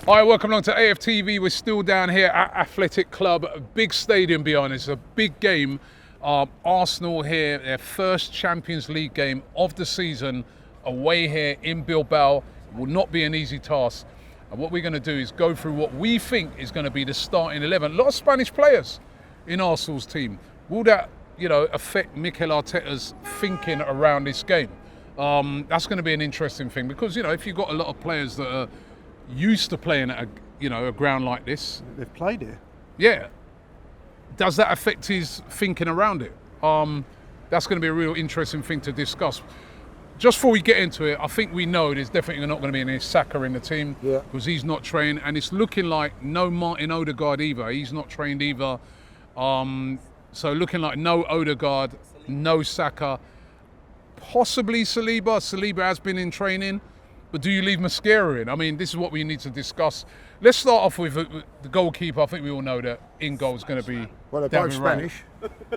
Hi, welcome along to AFTV. We're still down here at Athletic Club, a big stadium behind us. It's a big game. Arsenal here, their first Champions League game of the season, away here in Bilbao. It will not be an easy task. And what we're going to do is go through what we think is going to be the starting 11. A lot of Spanish players in Arsenal's team. Will that, affect Mikel Arteta's thinking around this game? That's going to be an interesting thing because, if you've got a lot of players that are used to playing at a ground like this. They've played here. Yeah. Does that affect his thinking around it? That's going to be a real interesting thing to discuss. Just before we get into it, I think we know there's definitely not going to be any Saka in the team because he's not trained, and it's looking like no Martin Odegaard either. He's not trained either. So looking like no Odegaard, no Saka, possibly Saliba. Saliba has been in training. But do you leave Mascara in? I mean, this is what we need to discuss. Let's start off with the goalkeeper. I think we all know that in goal is going to be. Well, they're both Spanish.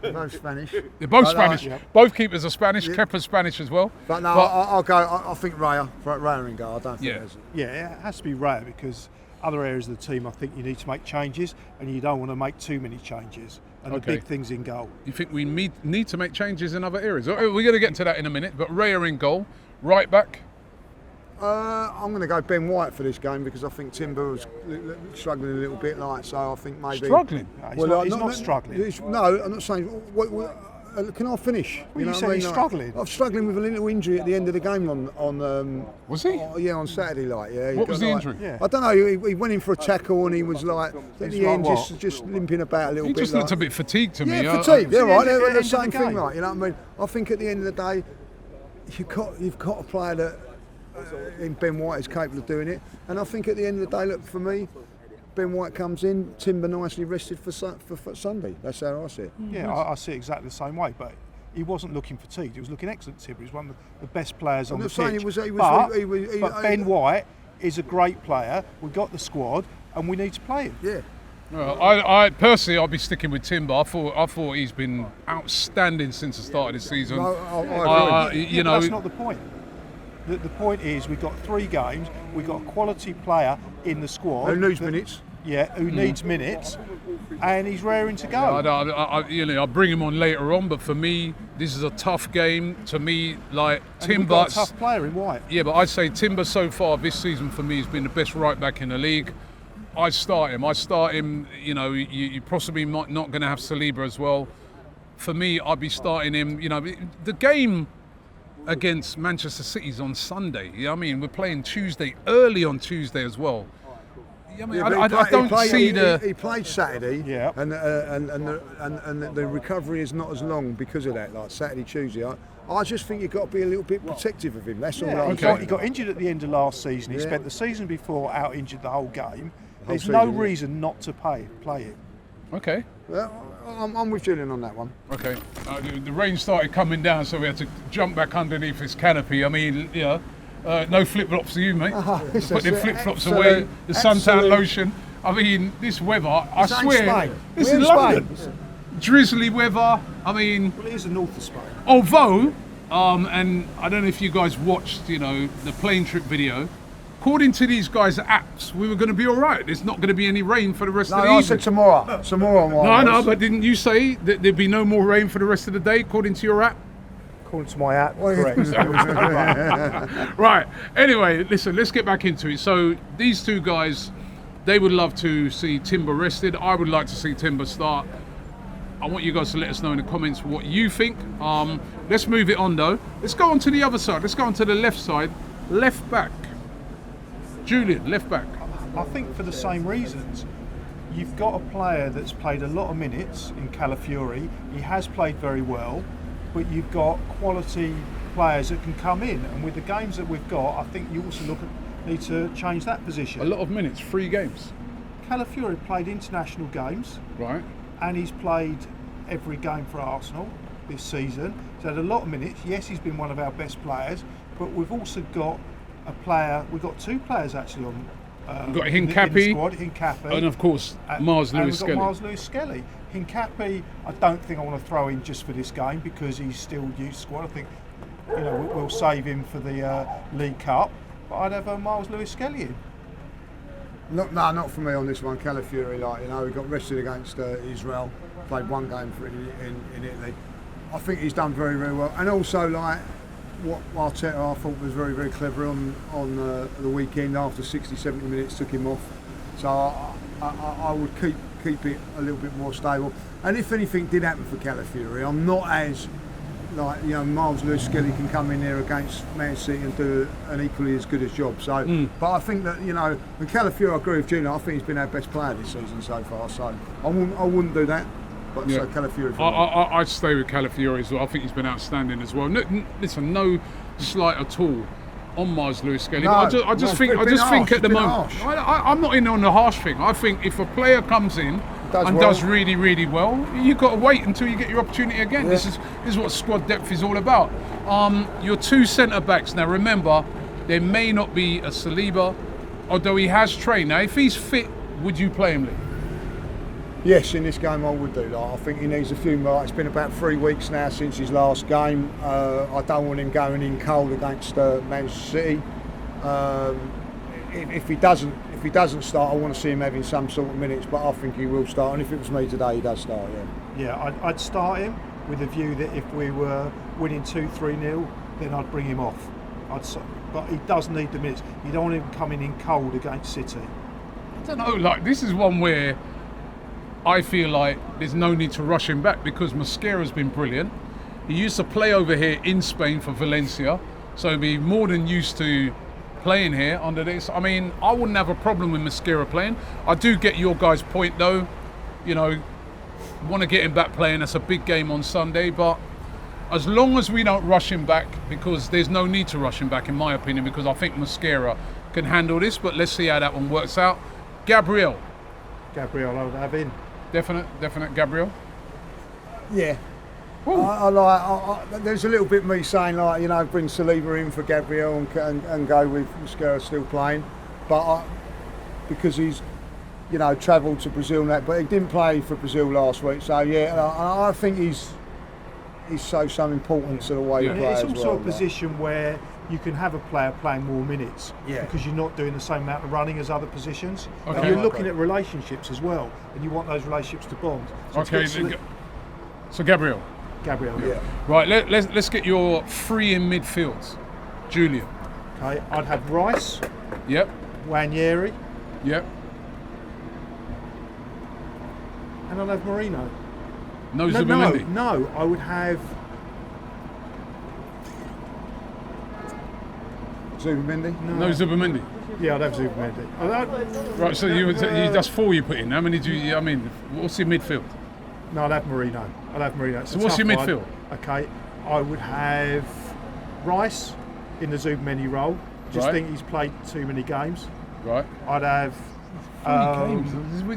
They're both Spanish. They're both Spanish. Both keepers are Spanish. Yeah. Kepa's Spanish as well. But no, I'll go. I think Raya in goal. I don't think there's. Yeah, it has to be Raya because other areas of the team, I think you need to make changes, and you don't want to make too many changes. And the big things in goal. You think we need to make changes in other areas? We're going to get to that in a minute. But Raya in goal, right back. I'm going to go Ben White for this game because I think Timber was struggling a little bit, so I think maybe struggling. No, he's not struggling. No, I'm not saying. Can I finish? You said he's struggling. I'm struggling with a little injury at the end of the game on was he? On Saturday, What was the injury? Yeah. I don't know. He went in for a tackle and he was at the end just limping about a little bit. He just looked a bit fatigued to me. Yeah, fatigued. They're right. They're the same thing, right? You know what I mean? I think at the end of the day, you've got a player that. In Ben White is capable of doing it, and I think at the end of the day, look, for me, Ben White comes in, Timber nicely rested for Sunday. That's how I see it. Yeah, I see it exactly the same way, but he wasn't looking fatigued. He was looking excellent. Timber. He was one of the best players on the pitch. But Ben White is a great player. We've got the squad, and we need to play him. Yeah. I personally, I'll be sticking with Timber. I thought he's been outstanding since the start of the season. I agree. That's not the point. The point is we've got 3 games, we've got a quality player in the squad. Who needs minutes. Yeah, who needs minutes, and he's raring to go. I'll bring him on later on, but for me, this is a tough game. To me, Timber. We've got a tough player in White. Yeah, but I'd say Timber so far this season for me has been the best right back in the league. I start him. You possibly not going to have Saliba as well. For me, I'd be starting him. The game against Manchester City's on Sunday. We're playing early on Tuesday as well. I don't see the. He played Saturday, and the recovery is not as long because of that. Like Saturday, Tuesday. I just think you've got to be a little bit protective of him. That's all. He got injured at the end of last season. He spent the season before out injured the whole game. There's no reason not to play it. Okay. Well, I'm with Julian on that one. Okay. The rain started coming down, so we had to jump back underneath this canopy. No flip-flops for you, mate. Put the flip-flops away, the suntan lotion. This weather, I swear, this is London. Drizzly weather. Well, it is the north of Spain. Although, and I don't know if you guys watched, the plane trip video. According to these guys' apps, we were going to be all right. There's not going to be any rain for the rest of the evening. No, I said tomorrow. No, but didn't you say that there'd be no more rain for the rest of the day, according to your app? According to my app, correct. Right. Anyway, listen, let's get back into it. So these 2 guys, they would love to see Timber rested. I would like to see Timber start. I want you guys to let us know in the comments what you think. Let's move it on, though. Let's go on to the other side. Let's go on to the left side. Left back. Julian, left back. I think for the same reasons. You've got a player that's played a lot of minutes in Calafiori. He has played very well, but you've got quality players that can come in. And with the games that we've got, I think you also need to change that position. A lot of minutes, 3 games. Calafiori played international games. Right. And he's played every game for Arsenal this season. He's had a lot of minutes. Yes, he's been one of our best players, but we've also got a player. We've got 2 players actually on. We've got Hincapi, in the squad, Hincapi, and of course Mars Lewis-Skelly. Mars Lewis-Skelly. Hincapi, I don't think I want to throw in just for this game because he's still youth squad. I think we'll save him for the League Cup. But I'd have Mars Lewis-Skelly in. Not for me on this one. Calafiori, he got rested against Israel, played one game for it in Italy. I think he's done very, very well. And also, what Arteta I thought was very, very clever on the weekend, after 60, 70 minutes, took him off. So I would keep it a little bit more stable. And if anything did happen for Calafiori, I'm not as Miles Lewis-Skelly can come in there against Man City and do an equally as good a job. So, but I think that with Calafiori, I agree with Junior. I think he's been our best player this season so far. So I wouldn't do that. But so Calafiori. I'd stay with Calafiori as well. I think he's been outstanding as well. Listen, no slight at all on Miles Lewis-Skelly. I just think at the moment, I'm not in on the harsh thing. I think if a player comes in and does really, really well, you've got to wait until you get your opportunity again. Yeah. This is what squad depth is all about. Your two centre backs. Now remember, there may not be a Saliba, although he has trained. Now if he's fit, would you play him, Lee? Yes, in this game I would do that. I think he needs a few more. It's been about 3 weeks now since his last game. I don't want him going in cold against Man City. If he doesn't start, I want to see him having some sort of minutes. But I think he will start. And if it was me today, he does start. Yeah, I'd start him with the view that if we were winning 2-3-0, then I'd bring him off. But he does need the minutes. You don't want him coming in cold against City. I don't know. This is one where I feel like there's no need to rush him back, because Mosquera's been brilliant. He used to play over here in Spain for Valencia, so he'd be more than used to playing here under this. I mean, I wouldn't have a problem with Mosquera playing. I do get your guys' point though. Want to get him back playing. That's a big game on Sunday, but as long as we don't rush him back, because there's no need to rush him back in my opinion, because I think Mosquera can handle this, but let's see how that one works out. Gabriel I would have in. Definite Gabriel? Yeah. I there's a little bit me saying bring Saliba in for Gabriel and go with Mosquera still playing, but because he's travelled to Brazil and that, but he didn't play for Brazil last week, so I think he's so importance to the way he plays. It's also a position where you can have a player playing more minutes because you're not doing the same amount of running as other positions. Okay. And you're looking at relationships as well, and you want those relationships to bond. So Gabriel, yeah. Right, let's get your 3 in midfield. Julian. Okay, I'd have Rice. Yep. Wanyeri. Yep. And I'd have Marino. No, I would have Zubimendi? No Zubimendi. Yeah, I'd have Zubimendi. Right, so that's 4 you put in. How many do you? I mean, what's your midfield? No, I'd have Marino. So what's your midfield? Okay, I would have Rice in the Zubimendi role. Just think he's played too many games. Right. I'd have. 3 games.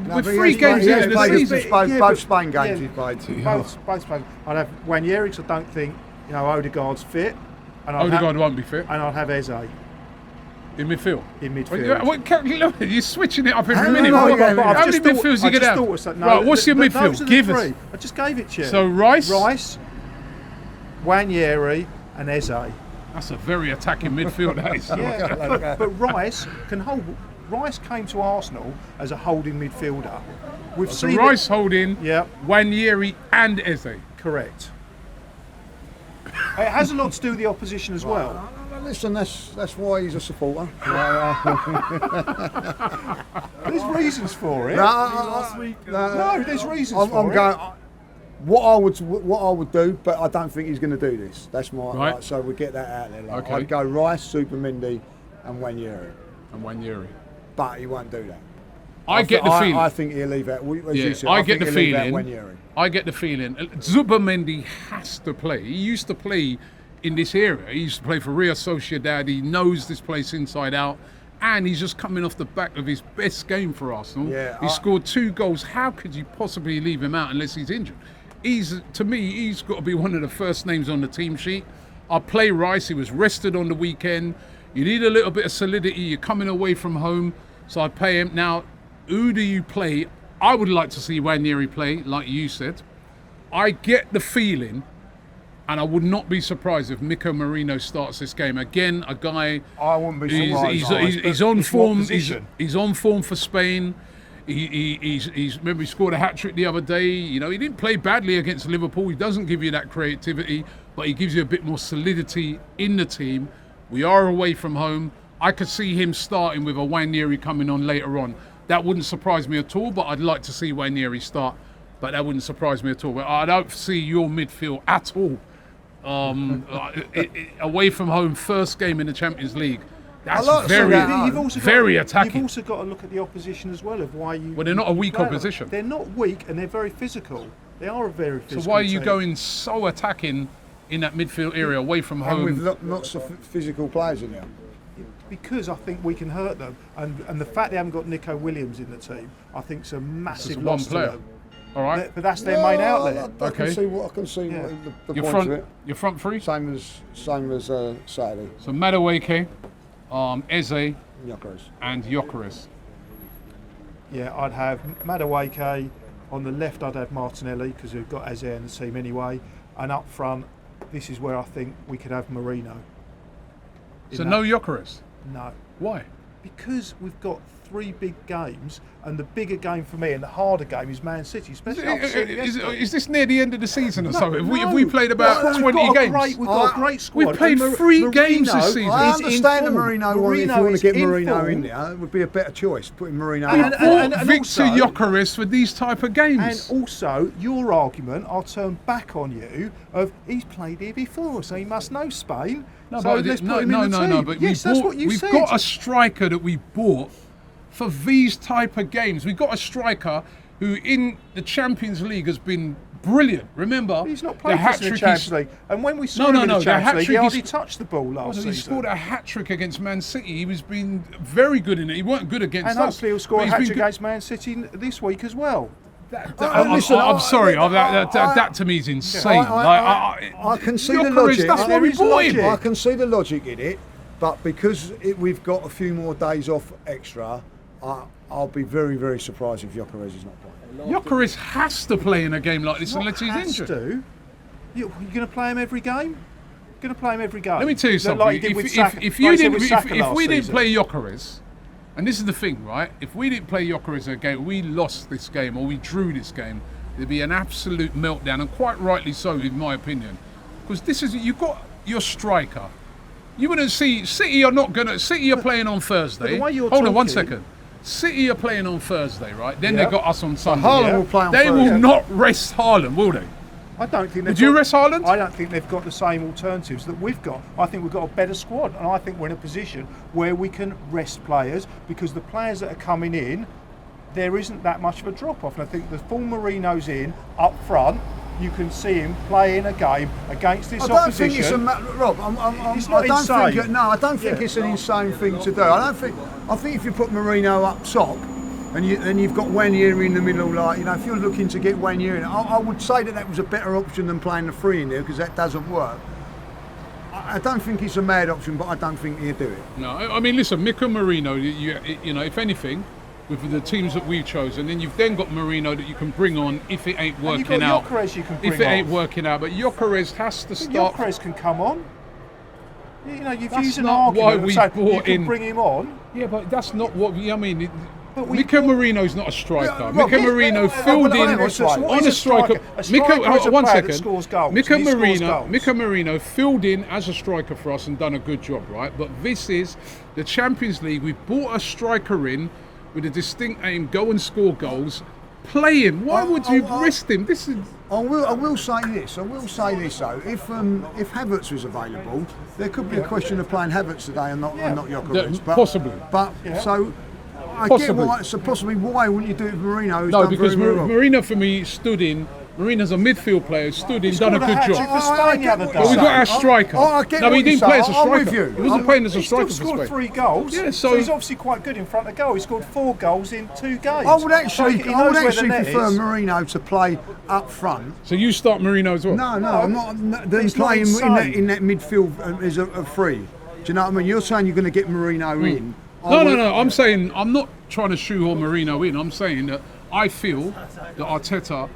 With 3 games in the season. Both Spain games he's played. Both Spain. I'd have Wanyeri, because I don't think Odegaard's fit. And Odegaard won't be fit. And I'll have Eze. In midfield? In midfield. Look, you're switching it up every minute. How many midfields you get out? Right, what's your midfield? Give us. I just gave it to you. So Rice, Wanyeri and Eze. That's a very attacking midfield, that is. Yeah, but Rice can hold. Rice came to Arsenal as a holding midfielder. So Rice holding, Wanyeri and Eze. Correct. It has a lot to do with the opposition as well. Listen, that's why he's a supporter. There's reasons for it. There's reasons for it. What I would do, but I don't think he's going to do this. That's my right. So we get that out there. Okay. I'd go Rice, Zubimendi, and Wanyeri. But he won't do that. I get the feeling. I think he'll leave out. I get the feeling. Zubimendi has to play. He used to play in this area. He used to play for Real Sociedad. He knows this place inside out. And he's just coming off the back of his best game for Arsenal. Yeah, he scored 2 goals. How could you possibly leave him out unless he's injured? To me, he's got to be one of the first names on the team sheet. I'll play Rice. He was rested on the weekend. You need a little bit of solidity. You're coming away from home. So I'd pay him. Now, who do you play? I would like to see Wanyeri play, like you said. I get the feeling And I would not be surprised if Miko Marino starts this game. Again, a guy. I wouldn't be surprised. He's on form. Position? He's on form for Spain. Remember, he scored a hat-trick the other day. You know, he didn't play badly against Liverpool. He doesn't give you that creativity, but he gives you a bit more solidity in the team. We are away from home. I could see him starting with a Wanyeri coming on later on. That wouldn't surprise me at all, but I'd like to see Wanyeri start. But that wouldn't surprise me at all. But I don't see your midfield at all. Away from home, first game in the Champions League. That's very attacking. You've also got to look at the opposition as well, of why you. Well, they're not a weak opposition. They're not weak, and they're very physical. They are a very physical. So why are you team. going so attacking in that midfield area away from home? And with lots of physical players in there. Because I think we can hurt them, and the fact they haven't got Nico Williams in the team, I think is a massive loss to them. All right, but that's their main outlet. I can see what the your point front, of it. Your front three. Same as Saturday. So Madueke, Eze, Gyökeres. and Gyökeres. Yeah, I'd have Madueke on the left. I'd have Martinelli because we've got Eze in the team anyway, and up front, this is where I think we could have Marino. So no Gyökeres. No. Why? Because we've got 3 big games, and the bigger game for me and the harder game is Man City, especially Is this near the end of the season or something? Have we played about 20 games? We've got a great squad. We've played 3 games this season. I understand the Marino one. If you want to get Marino in there, it would be a better choice, putting Marino in. And Victor Gyökeres for these type of games. And also, your argument, I'll turn back on you, of he's played here before, so he must know Spain. No, so but let's put him in the team. But yes, that's what you we've said. got a striker that we bought for these type of games. We've got a striker who in the Champions League has been brilliant. Remember, he's not played for us in the Champions League. And when we saw him in the Champions League, he hardly touched the ball last season. He scored a hat-trick against Man City. He was been very good in it. He weren't good against us. And hopefully he'll score a hat-trick against Man City this week as well. I'm sorry. That to me is insane. I can see the logic. That's why we bought him. I can see the logic in it, but because we've got a few more days off extra, I'll be very, very surprised if Gyökeres is not playing. Gyökeres has to play in a game like this unless he's injured. You're going to play him every game? Going to play him every game? Let me tell you something. Like if we didn't play Gyökeres, and this is the thing, right? If we didn't play Gyökeres in a game, we lost this game or we drew this game, there'd be an absolute meltdown, and quite rightly so, in my opinion. Because you've got your striker. You wouldn't see City are playing on Thursday. Hold on 1 second. City are playing on Thursday, right? Then they've got us on Sunday. Haaland will play on Thursday. Thursday. Will not rest Haaland, will they? I don't think. Would you rest Haaland? I don't think they've got the same alternatives that we've got. I think we've got a better squad, and I think we're in a position where we can rest players because the players that are coming in, there isn't that much of a drop off. And I think the full Marino's in up front. You can see him playing a game against this opposition. I don't think it's Rob. I don't think it's an insane thing to do. I think if you put Marino up top, and you've got Wanyeri in the middle, if you're looking to get Wanyeri in, I would say that was a better option than playing the 3 in there because that doesn't work. I don't think it's a mad option, but I don't think he'll do it. No, I mean, listen, Miko Marino, if anything, with the teams that we've chosen, then you've then got Marino that you can bring on if it ain't working out. Gyökeres you can bring if it ain't working out, but Gyökeres has to start. Gyökeres can come on. You've that's used an not argument why we of saying you bought can in. bring him on. Yeah, but that's not what I mean. But Miko Marino's not a striker. Miko Marino filled in on a striker. One second. Miko Marino filled in as a striker for us and done a good job, right? But this is the Champions League. We brought a striker in with a distinct aim: go and score goals. Play him. Why would you risk him? This is. I will say this though. If Havertz was available, there could be a question of playing Havertz today and not Gyökeres. Possibly. But so. I get why. So possibly why wouldn't you do it with Marino? No, because Marino for me stood in. Marino's a midfield player, stood in, done a good job. But we got our striker. No, he didn't play as a striker. He wasn't playing as a striker for Spain. He Spain. scored 3 goals. Yeah, so he's obviously quite good in front of goal. He scored 4 goals in 2 games. I would actually prefer Marino to play up front. So you start Marino as well? No, I'm not. Then play him in that midfield as a free. Do you know what I mean? You're saying you're going to get Marino in. No. I'm saying I'm not trying to shoehorn Marino in. I'm saying that I feel that Arteta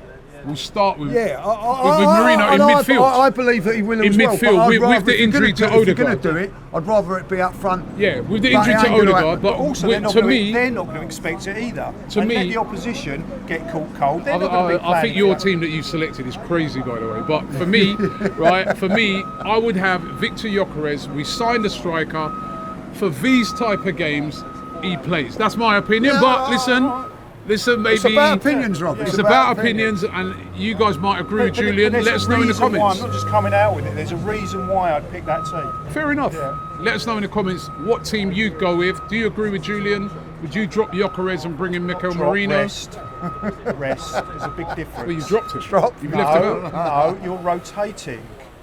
We'll start with Yeah, Marino in midfield. I believe that he will In as well. midfield, but I'd with rather- the if you're injury gonna to do- If you're Odegaard. going to do it, I'd rather it be up front. Yeah, with the But injury it to ain't gonna Odegaard, happen. but Also, they're not to gonna, me, they're not going to expect it either. To and me- let the opposition get caught cold. They're not going to be I think playing your for- team that you selected is crazy, by the way. But for me, right, for me, I would have Victor Gyökeres. We signed a striker for these type of games. He plays. That's my opinion. Yeah, but listen, maybe It's about opinions, Rob. It's about opinions, and you guys might agree with But Julian. there's Let a us know in the reason why comments. I'm not just coming out with it. There's a reason why I'd pick that team. Fair enough. Yeah. Let us know in the comments what team you'd go with. Do you agree with Julian? Would you drop Gyökeres and bring in Mikel Drop, Marino? rest. Rest. There's a big difference. Well, you dropped it. Drop. You've left him No, out. no, you're rotating.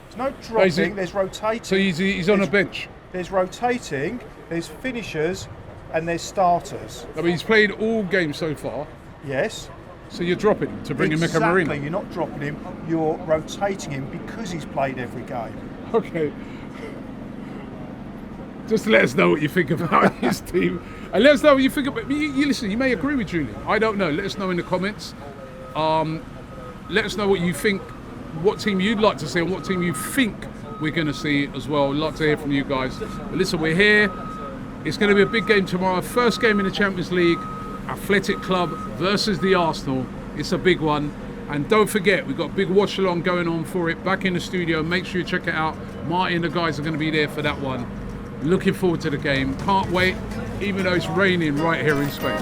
There's no is he- dropping, there's rotating. So he's on a bench. There's rotating, there's finishers, and there's starters. I mean, he's played all games so far. Yes. So you're dropping him to bring in Mikel Exactly, Marino. you're not dropping him, you're rotating him because he's played every game. Okay. Just let us know what you think about his team. And let us know what you think about. You listen, you may agree with Julian. I don't know. Let us know in the comments. Let us know what you think, what team you'd like to see, and what team you think we're going to see as well. I'd like to hear from you guys. But listen, we're here. It's going to be a big game tomorrow. First game in the Champions League. Athletic Club versus the Arsenal. It's a big one. And don't forget, we've got a big watch along going on for it back in the studio. Make sure you check it out. Marty and the guys are going to be there for that one. Looking forward to the game. Can't wait, even though it's raining right here in Spain.